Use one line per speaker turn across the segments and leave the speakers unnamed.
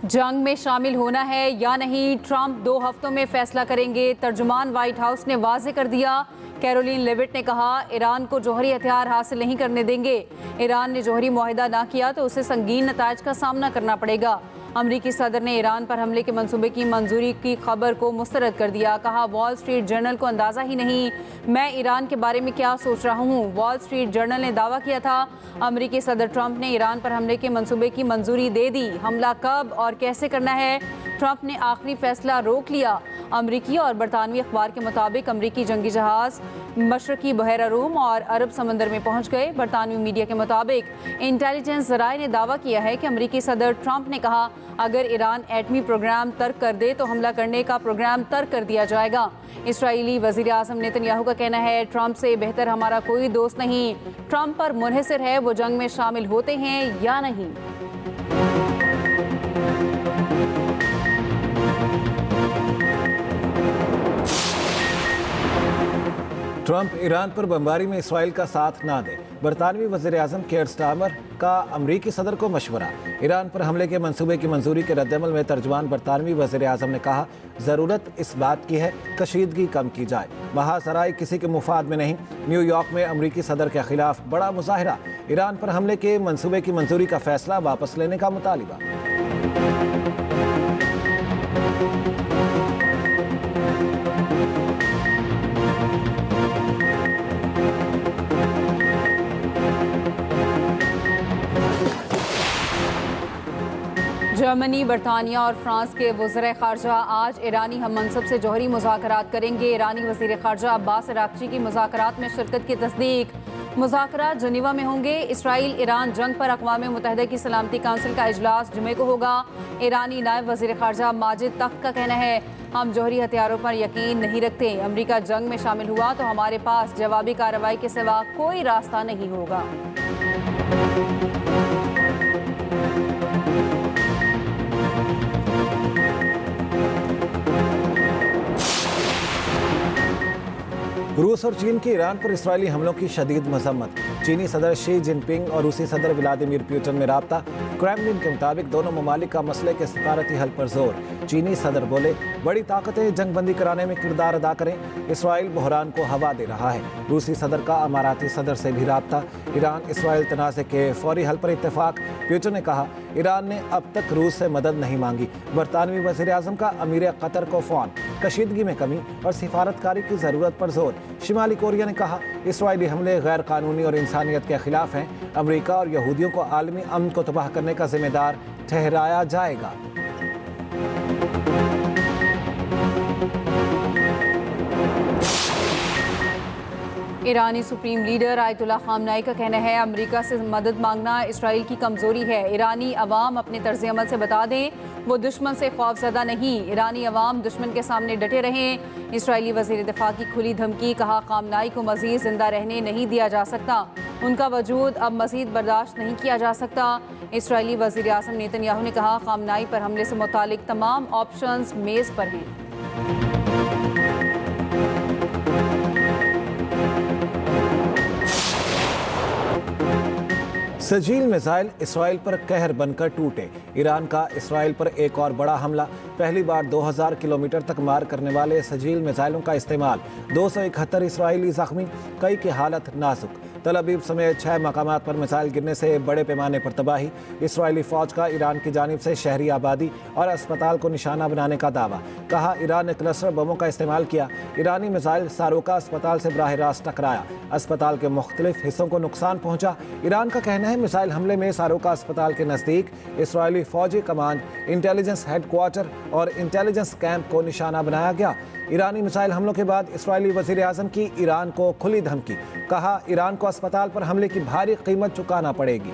जंग में शामिल होना है या नहीं, ट्रंप 2 हफ्तों में फैसला करेंगे। तर्जुमान व्हाइट हाउस ने वाजे कर दिया। कैरोलिन लेविट ने कहा, ईरान को जौहरी हथियार हासिल नहीं करने देंगे। ईरान ने जौहरी मुआहिदा ना किया तो उसे संगीन नतायज का सामना करना पड़ेगा। अमरीकी सदर ने ईरान पर हमले के मंसूबे की मंजूरी की खबर को मुस्तरद कर दिया। कहा, वॉल स्ट्रीट जर्नल को अंदाज़ा ही नहीं मैं ईरान के बारे में क्या सोच रहा हूँ। वॉल स्ट्रीट जर्नल ने दावा किया था अमरीकी सदर ट्रंप ने ईरान पर हमले के मंसूबे की मंजूरी दे दी। हमला कब और कैसे करना है, ट्रंप ने आखिरी फैसला रोक लिया। अमरीकी और बरतानवी अखबार के मुताबिक अमरीकी जंगी जहाज़ मशरकी बहरा रूम और अरब समंदर में पहुंच गए। बरतानवी मीडिया के मुताबिक इंटेलिजेंस ज़राए ने दावा किया है कि अमरीकी सदर ट्रंप ने कहा, अगर ईरान एटमी प्रोग्राम तर्क कर दे तो हमला करने का प्रोग्राम तर्क कर दिया जाएगा। इसराइली वज़ीर आज़म नेतन्याहू का कहना है, ट्रंप से बेहतर हमारा कोई दोस्त नहीं। ट्रंप पर मुनहसर है वो जंग में शामिल होते हैं या नहीं।
ट्रंप ईरान पर बमबारी में इसराइल का साथ ना दे। बरतानवी वज़ीर आज़म केयर स्टारमर का अमरीकी सदर को मशवरा। ईरान पर हमले के मंसूबे की मंजूरी के रद्दमल में तर्जुमान बरतानवी वज़ीर आज़म ने कहा, ज़रूरत इस बात की है कशीदगी कम की जाए, महासराय किसी के मुफाद में नहीं। न्यूयॉर्क में अमरीकी सदर के खिलाफ बड़ा मुजाहरा। ईरान पर हमले के मंसूबे की मंजूरी का फैसला वापस लेने का मुतालिबा।
जर्मनी, बरतानिया और फ्रांस के वज़ीर ख़ारजा आज ईरानी हम मनसब से जौहरी मुज़ाकरात करेंगे। ईरानी वज़ीर ख़ारजा अब्बास अराग़ची की मुज़ाकरात में शिरकत की तस्दीक। मुज़ाकरात जनीवा में होंगे। इसराइल ईरान जंग पर अक़वाम मुत्तहिदा की सलामती काउंसिल का इजलास जुमे को होगा। ईरानी नायब वज़ीर ख़ारजा माजिद तख्त का कहना है, हम जौहरी हथियारों पर यकीन नहीं रखते। अमरीका जंग में शामिल हुआ तो हमारे पास जवाबी कार्रवाई के सिवा कोई रास्ता नहीं होगा।
रूस और चीन की ईरान पर इसराइली हमलों की शदीद मजम्मत। चीनी सदर शी जिनपिंग और रूसी सदर व्लादिमीर पुतिन में राब्ता। क्रेमलिन के मुताबिक दोनों ममालिक का मसले के सफारती हल पर जोर। चीनी सदर बोले, बड़ी ताकतें जंगबंदी कराने में किरदार अदा करें। इसराइल बहरान को हवा दे रहा है। रूसी सदर का अमाराती सदर से भी राब्ता। ईरान इसराइल तनाज़े के फौरी हल पर इत्तेफाक। पुतिन ने कहा, ईरान ने अब तक रूस से मदद नहीं मांगी। बरतानवी वज़ीर आज़म का अमीर कतर को फ़ोन। कशीदगी में कमी और सिफारतकारी की ज़रूरत पर जोर। शिमाली कोरिया ने कहा, इसराइली हमले गैर कानूनी और इंसानियत के खिलाफ हैं। अमरीका और यहूदियों को आलमी अमन को तबाह करने का जिम्मेदार ठहराया जाएगा।
ईरानी सुप्रीम लीडर आयतुल्लाह खामनाई का कहना है, अमेरिका से मदद मांगना इसराइल की कमज़ोरी है। ईरानी अवाम अपने तर्ज अमल से बता दें वो दुश्मन से खौफज़दा नहीं। ईरानी अवाम दुश्मन के सामने डटे रहें। इसराइली वज़ीर दिफ़ा की खुली धमकी। कहा, खामनाई को मज़ीद ज़िंदा रहने नहीं दिया जा सकता। उनका वजूद अब मज़ीद बर्दाश्त नहीं किया जा सकता। इसराइली वज़ीर आज़म नेतन्याहू ने कहा, खामनाई पर हमले से मुतालिक तमाम ऑप्शंस मेज़ पर हैं।
सजील मिसाइल इसराइल पर कहर बनकर टूटे। ईरान का इसराइल पर एक और बड़ा हमला। पहली बार 2000 किलोमीटर तक मार करने वाले सजील मिसाइलों का इस्तेमाल। 271 इसराइली जख्मी, कई की हालत नाजुक। तल अवीव समेत 6 मकामात पर मिसाइल गिरने से बड़े पैमाने पर तबाही। इसराइली फ़ौज का ईरान की जानिब से शहरी आबादी और अस्पताल को निशाना बनाने का दावा। कहा, ईरान ने क्लस्टर बमों का इस्तेमाल किया। ईरानी मिसाइल सारोका अस्पताल से बराह रास्त टकराया। अस्पताल के मुख्तलिफ हिस्सों को नुकसान पहुंचा। ईरान का कहना है, मिसाइल हमले में सारोका अस्पताल के नज़दीक इसराइली फ़ौजी कमांड, इंटेलिजेंस हेडक्वार्टर और इंटेलिजेंस कैंप को निशाना बनाया गया। ईरानी मिसाइल हमलों के बाद इसराइली वज़ीर आज़म की ईरान को खुली धमकी। कहा, ईरान को अस्पताल पर हमले की भारी कीमत चुकाना पड़ेगी।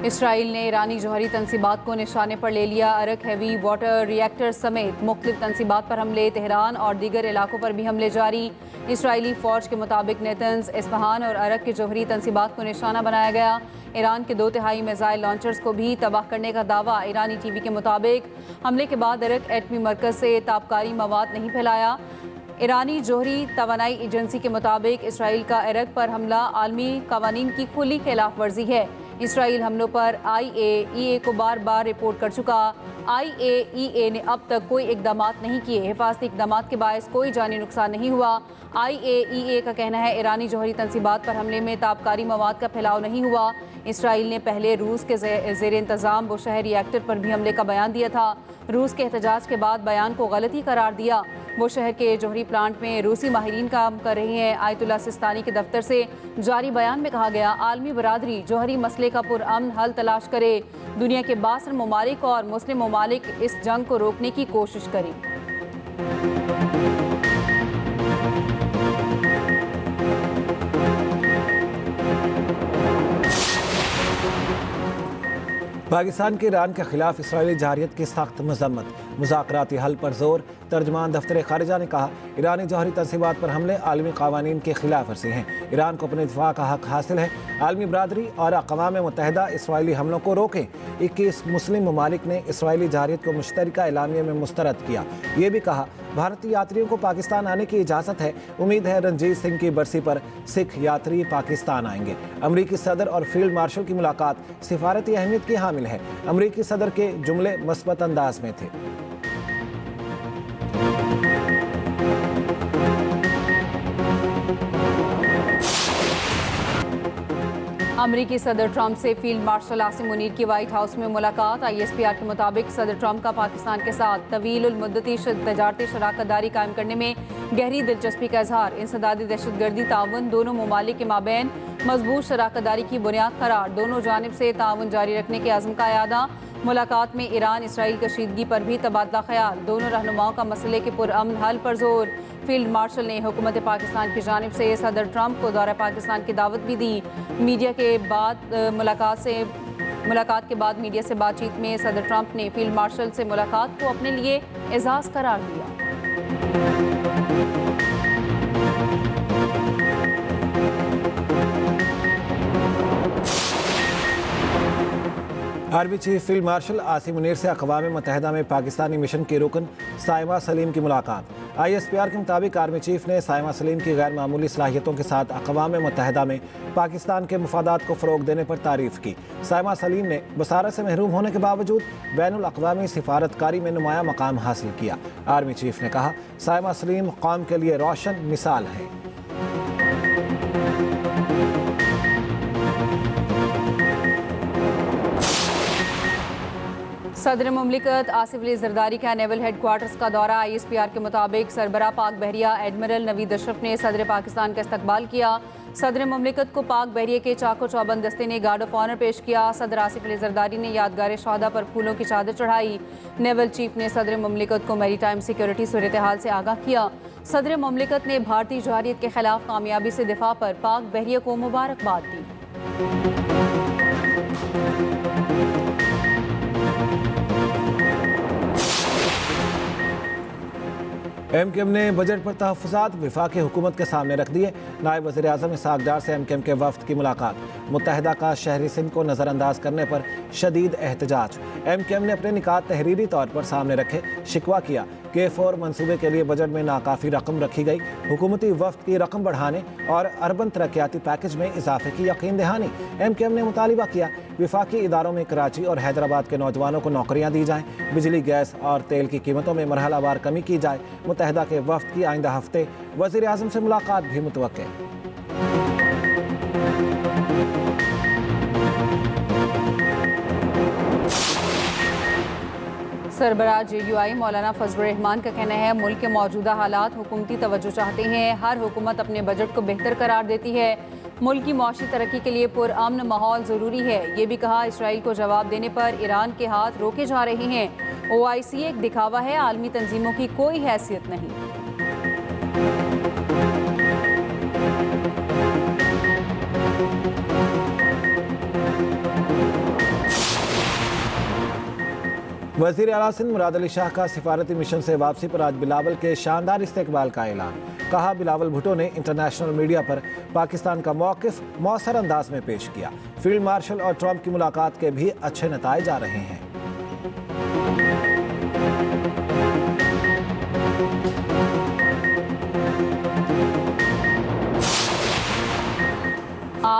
इसराइल ने ईरानी जौहरी तनसीबात को निशाने पर ले लिया। अरक हैवी वाटर रिएक्टर समेत मुख्तलिफ तनसीबात पर हमले। तेहरान और दीगर इलाकों पर भी हमले जारी। इसराइली फ़ौज के मुताबिक नेतन्स, इस्फहान और अरक के जौहरी तनसीबात को निशाना बनाया गया। ईरान के 2/3 मिसाइल लॉन्चर्स को भी तबाह करने का दावा। ईरानी टीवी के मुताबिक हमले के बाद अरक एटमी मरकज़ से ताबकारी मवाद नहीं फैलाया। ईरानी जोहरी तवानाई एजेंसी के मुताबिक इसराइल का इराक पर हमला आलमी कवानीन की खुली खिलाफ वर्जी है। इसराइल हमलों पर IAEA को बार बार रिपोर्ट कर चुका। IAEA ने अब तक कोई इकदाम नहीं किए। हिफाजती इकदाम के बायस कोई जानी नुकसान नहीं हुआ। IAEA का कहना है ईरानी जोहरी तंसीबात पर हमले में ताबकारी मवाद का फैलाव नहीं हुआ। इसराइल ने पहले रूस के ज़ेर इंतज़ाम बुशहर रिएक्टर पर भी हमले का बयान दिया था। रूस के एहतजाज के बाद बयान को गलती करार दिया। बुशहर के जोहरी प्लांट में रूसी माहिरीन काम कर रहे हैं। आयतुल्लाह सिस्तानी के दफ्तर से जारी बयान में कहा गया, आलमी बरादरी जोहरी मसले का पुरअमन हल तलाश करे। दुनिया के 62 ममालिक और मुस्लिम ममालिक इस जंग को रोकने की कोशिश करें।
पाकिस्तान के ईरान के खिलाफ इसराइली जारियत की सख्त मजम्मत, मुज़ाकराती हल पर जोर। तर्जमान दफ्तर खारिजा ने कहा, ईरानी जौहरी तंसीबात पर हमले आलमी कावानीन के खिलाफ वर्जी हैं। ईरान को अपने दिफा का हक हासिल है। आलमी बरादरी और अक़वाम मुत्तहिदा इसराइली हमलों को रोकें। 21 मुस्लिम ममालिक ने इसराइली जारियत को मुश्तरका एलामिया में मुस्तरद किया। ये भी कहा, भारतीय यात्रियों को पाकिस्तान आने की इजाज़त है। उम्मीद है रणजीत सिंह की बरसी पर सिख यात्री पाकिस्तान आएंगे। अमरीकी सदर और फील्ड मार्शल की मुलाकात सिफारती अहमियत की हामिल है। अमरीकी सदर के जुमले मस्बत अंदाज में थे।
अमरीकी सदर ट्रंप से फील्ड मार्शल आसिम मुनीर की व्हाइट हाउस में मुलाकात। ISPR के मुताबिक सदर ट्रंप का पाकिस्तान के साथ तवील मुद्दती तजारती शराकतदारी कायम करने में गहरी दिलचस्पी का इजहार। इंसदादी दहशतगर्दी ताउन दोनों ममालिक के माबैन मजबूत शराकतदारी की बुनियाद करार। दोनों जानिब से ताउन जारी रखने के आज़म का यादा। मुलाकात में ईरान इसराइल कशीदगी पर भी तबादला ख्याल। दोनों रहनुमाओं का मसले के पुरअमन हल पर जोर। फील्ड मार्शल ने हुकूमत पाकिस्तान की जानिब से सदर ट्रंप को दौरा पाकिस्तान की दावत भी दी। मीडिया के बाद मुलाकात के बाद मीडिया से बातचीत में सदर ट्रंप ने फील्ड मार्शल से मुलाकात को अपने लिए एजाज़ करार दिया।
Army chief field marshal Asim Munir से अक़वाम मुत्तहिदा में पाकिस्तानी मिशन के रुकन साइमा सलीम की मुलाकात। ISPR के मुताबिक आर्मी चीफ ने साइमा सलीम की गैर मामूली सलाहियतों के साथ अक़वाम मुत्तहिदा में पाकिस्तान के मफादात को फ़रोग देने पर तारीफ़ की। साइमा सलीम ने बसारत से महरूम होने के बावजूद बैनुल अक़वामी सिफारतकारी में नुमाया मकाम हासिल किया। आर्मी चीफ ने कहा, साइमा सलीम कौम के लिए रोशन मिसाल है।
सदर मुमलिकत आसिफ अली जरदारी का नेवल हेडक्वार्टर्स का दौरा। ISPR के मुताबिक सरबरा पाक बहरिया एडमिरल नवीद अशरफ ने सदर पाकिस्तान का इस्तकबाल किया। सदर मुमलिकत को पाक बहरिया के चाको चौबंद दस्ते ने गार्ड ऑफ ऑनर पेश किया। सदर आसिफ अली जरदारी ने यादगार शहादा पर फूलों की चादर चढ़ाई। नेवल चीफ ने सदर मुमलिकत को मैरी टाइम सिक्योरिटी सूरत हाल से आगाह किया। सदर मुमलिकत ने भारतीय जवारियत के खिलाफ कामयाबी से दिफा पर पाक बहरिया को मुबारकबाद दी।
MKM ने बजट पर तहफ़्फ़ुज़ात वफाकी हुकूमत के सामने रख दिए। नायब वज़ीर आज़म इसहाक़ डार से MKM के वफ़द की मुलाकात। मुत्तहिदा का शहरी सिंध को नज़रअंदाज करने पर शदीद एहतजाज। MKM ने अपने निकात तहरीरी तौर पर सामने रखे। शिकवा किया कि K4 मनसूबे के लिए बजट में नाकाफ़ी रकम रखी गई। हुकूमती वफ़द की रकम बढ़ाने और अर्बन तरक्याती पैकेज में इजाफे की यकीन दहानी। MKM ने मुतालिबा किया वफाकी इदारों में कराची और हैदराबाद के नौजवानों को नौकरियाँ दी जाएँ। बिजली, गैस और तेल की कीमतों में मरहलावार कमी की जाए। मुत्तहिदा के वफ़द की आइंदा हफ्ते वज़ीर आज़म से मुलाकात भी मुतवक्के।
सरबराह JUI मौलाना फजलुर रहमान का कहना है, मुल्क के मौजूदा हालात हुकूमती तवज्जो चाहते हैं। हर हुकूमत अपने बजट को बेहतर करार देती है। मुल्क की मौशी तरक्की के लिए पुरअमन माहौल ज़रूरी है। ये भी कहा, इसराइल को जवाब देने पर ईरान के हाथ रोके जा रहे हैं। OIC एक दिखावा है, आलमी तंजीमों की कोई हैसियत नहीं।
वज़ीर आला सिंध मुराद अली शाह का सिफारती मिशन से वापसी पर आज बिलावल के शानदार इस्तेकबाल का ऐलान। कहा, बिलावल भुट्टो ने इंटरनेशनल मीडिया पर पाकिस्तान का मौक़िफ़ मौसर अंदाज में पेश किया। फील्ड मार्शल और ट्रंप की मुलाकात के भी अच्छे नताइज आ रहे हैं।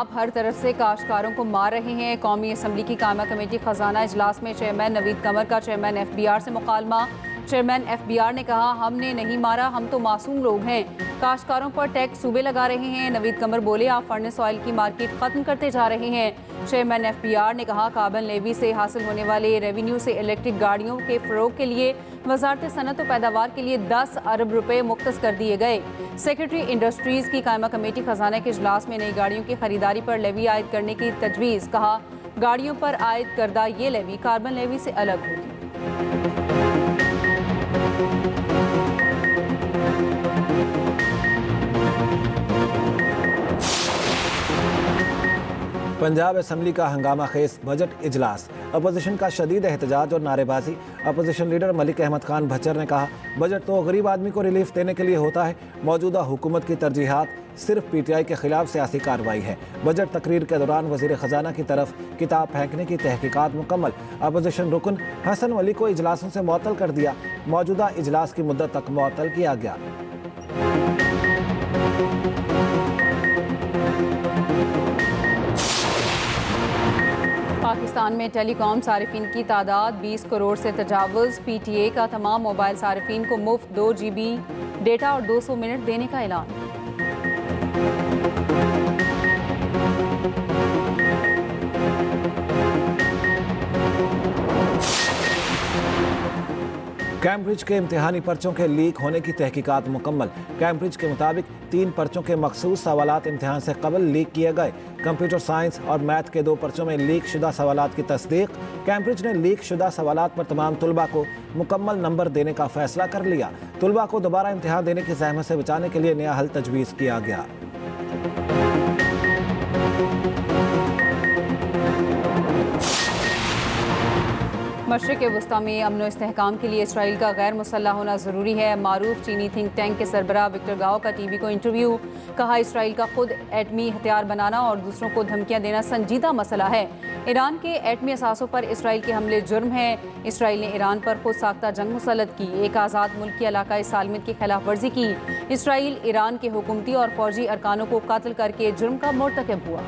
आप हर तरफ से काश्तकारों को मार रहे हैं। कौमी असम्बली की कायमा कमेटी खजाना इजलास में चेयरमैन नवीद कमर का चेयरमैन FBR से मुकालमा। चेयरमैन FBR ने कहा, हमने नहीं मारा, हम तो मासूम लोग हैं। काश्तकारों पर टैक्स सूबे लगा रहे हैं। नवीद कमर बोले, आप फर्नेस ऑयल की मार्केट खत्म करते जा रहे हैं। चेयरमैन FBR ने कहा, कार्बन लेवी से हासिल होने वाले रेवेन्यू से इलेक्ट्रिक गाड़ियों के फ़रोग के लिए वजारत सनत और पैदावार के लिए 10 अरब रुपए मुख्तस कर दिए गए। सेक्रेटरी इंडस्ट्रीज़ की कायमा कमेटी खजाना के इजलास में नई गाड़ियों की खरीदारी पर लेवी आयद करने की तजवीज़। कहा, गाड़ियों पर आयद करदा ये लेवी कार्बन लेवी से अलग होगी।
पंजाब असम्बली का हंगामा खेज बजट इजलास, अपोजिशन का शदीद एहतजाज और नारेबाजी। अपोजिशन लीडर मलिक अहमद खान भच्चर ने कहा, बजट तो गरीब आदमी को रिलीफ देने के लिए होता है। मौजूदा हुकूमत की तरजीहात सिर्फ PTI के खिलाफ सियासी कार्रवाई है। बजट तकरीर के दौरान वजीर खजाना की तरफ किताब फेंकने की तहकीकात मुकम्मल। अपोजिशन रुकन हसन वली को इजलासों से मुअत्तल कर दिया। मौजूदा इजलास की मुद्दत तक मुअत्तल किया गया।
पाकिस्तान में टेलीकॉम सारिफिन की तादाद 20 करोड़ से तजावुज़। PTA का तमाम मोबाइल सारिफिन को मुफ्त 2 GB डेटा और 200 मिनट देने का ऐलान।
कैम्ब्रिज के इम्तिहानी पर्चों के लीक होने की तहकीकात मुकम्मल। कैम्ब्रिज के मुताबिक 3 पर्चों के मखसूस सवालात इम्तिहान से कबल लीक किए गए। कंप्यूटर साइंस और मैथ के 2 पर्चों में लीक शुदा सवालात की तस्दीक। कैम्ब्रिज ने लीक शुदा सवालात पर तमाम तुलबा को मुकम्मल नंबर देने का फैसला कर लिया। तुलबा को दोबारा इम्तिहान देने की ज़हमत से बचाने के लिए नया हल तजवीज़ किया गया।
मशरिक़ वस्ता में अमन व इस्तेहकाम के लिए इसराइल का गैर मुसल्लह होना ज़रूरी है। मारूफ चीनी थिंक टैंक के सरबराह विक्टर गाओ का TV को इंटरव्यू। कहा, इसराइल का खुद एटमी हथियार बनाना और दूसरों को धमकियां देना संजीदा मसला है। ईरान के एटमी असासों पर इसराइल के हमले जुर्म हैं। इसराइल ने ईरान पर खुद साख्ता जंग मुसल्लत की। एक आज़ाद मुल्क की इलाकाई सालमियत की खिलाफ वर्जी की। इसराइल ईरान के हुकूमती और फौजी अरकानों को कत्ल करके जुर्म का मुर्तकिब हुआ।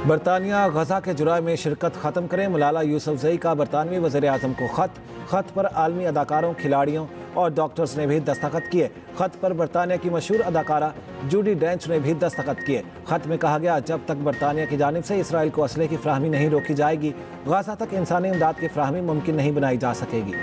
बरतानिया गजा के जुराए में शिरकत ख़त्म करें। मलाला यूसुफजई का बरतानवी वज़ीर आज़म को ख़त पर आलमी अदाकारों, खिलाड़ियों और डॉक्टर्स ने भी दस्तखत किए। ख़त पर बरतानिया की मशहूर अदाकारा जूडी डेंच ने भी दस्तखत किए। ख़त में कहा गया, जब तक बरतानिया की जानिब से इसराइल को असले की फ्राहमी नहीं रोकी जाएगी, गजा तक इंसानी इमदाद की फ्राहमी मुमकिन नहीं बनाई जा सकेगी।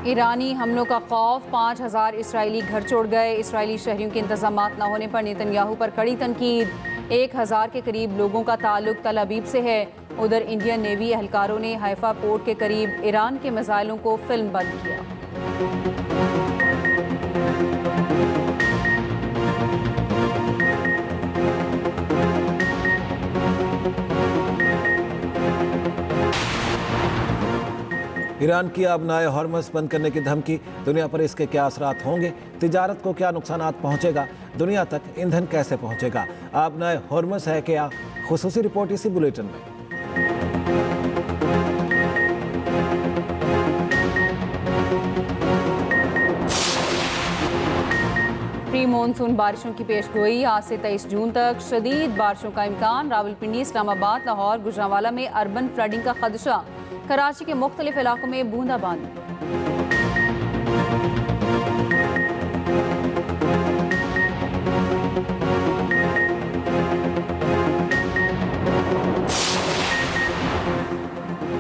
ईरानी हमलों का खौफ, 5000 इसराइली घर छोड़ गए। इसराइली शहरियों के इंतजामात न होने पर नेतन्याहू पर कड़ी तनकीद। 1000 के करीब लोगों का ताल्लुक तल अबीब से है। उधर इंडियन नेवी एहलकारों ने हाइफा पोर्ट के करीब ईरान के मिसाइलों को फिल्म बंद किया।
ईरान की आबनाए हॉर्मस बंद करने की धमकी, दुनिया पर इसके क्या असरात होंगे? तिजारत को क्या नुकसानात पहुंचेगा? दुनिया तक ईंधन कैसे पहुंचेगा? आबनाए हॉर्मस है क्या? खुसूसी रिपोर्ट इसी बुलेटिन में।
प्री मानसून बारिशों की पेशगोई, आज से 23 जून तक शदीद बारिशों का इम्कान। रावलपिंडी, इस्लामाबाद, लाहौर, गुजरांवाला में अर्बन फ्लडिंग का खदशा। कराची के मुख्तलिफ इलाकों में बूंदाबांदी।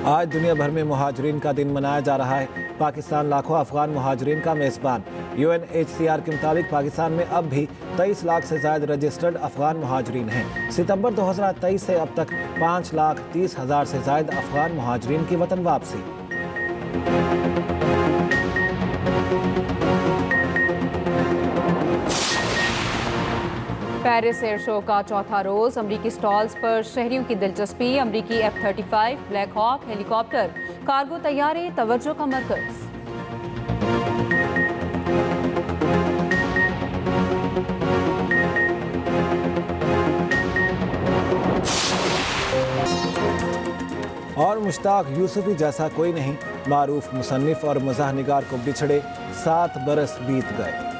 आज दुनिया भर में मुहाजिरीन का दिन मनाया जा रहा है। पाकिस्तान लाखों अफगान मुहाजिरीन का मेज़बान। UNHCR के मुताबिक पाकिस्तान में अब भी 23 लाख से ज़्यादा रजिस्टर्ड अफगान मुहाजिरीन हैं। सितंबर 2023 से अब तक 5,30,000 से ज़्यादा अफगान मुहाजिरीन की वतन वापसी।
पेरिस एयर शो का चौथा रोज, अमरीकी स्टॉल्स पर शहरियों की दिलचस्पी। अमरीकी F-35, Black Hawk, helicopter, cargo तैयारे तवज्जो का मरकज।
और मुश्ताक यूसुफी जैसा कोई नहीं, मारूफ मुसन्निफ और मज़ाह निगार को बिछड़े 7 बरस बीत गए।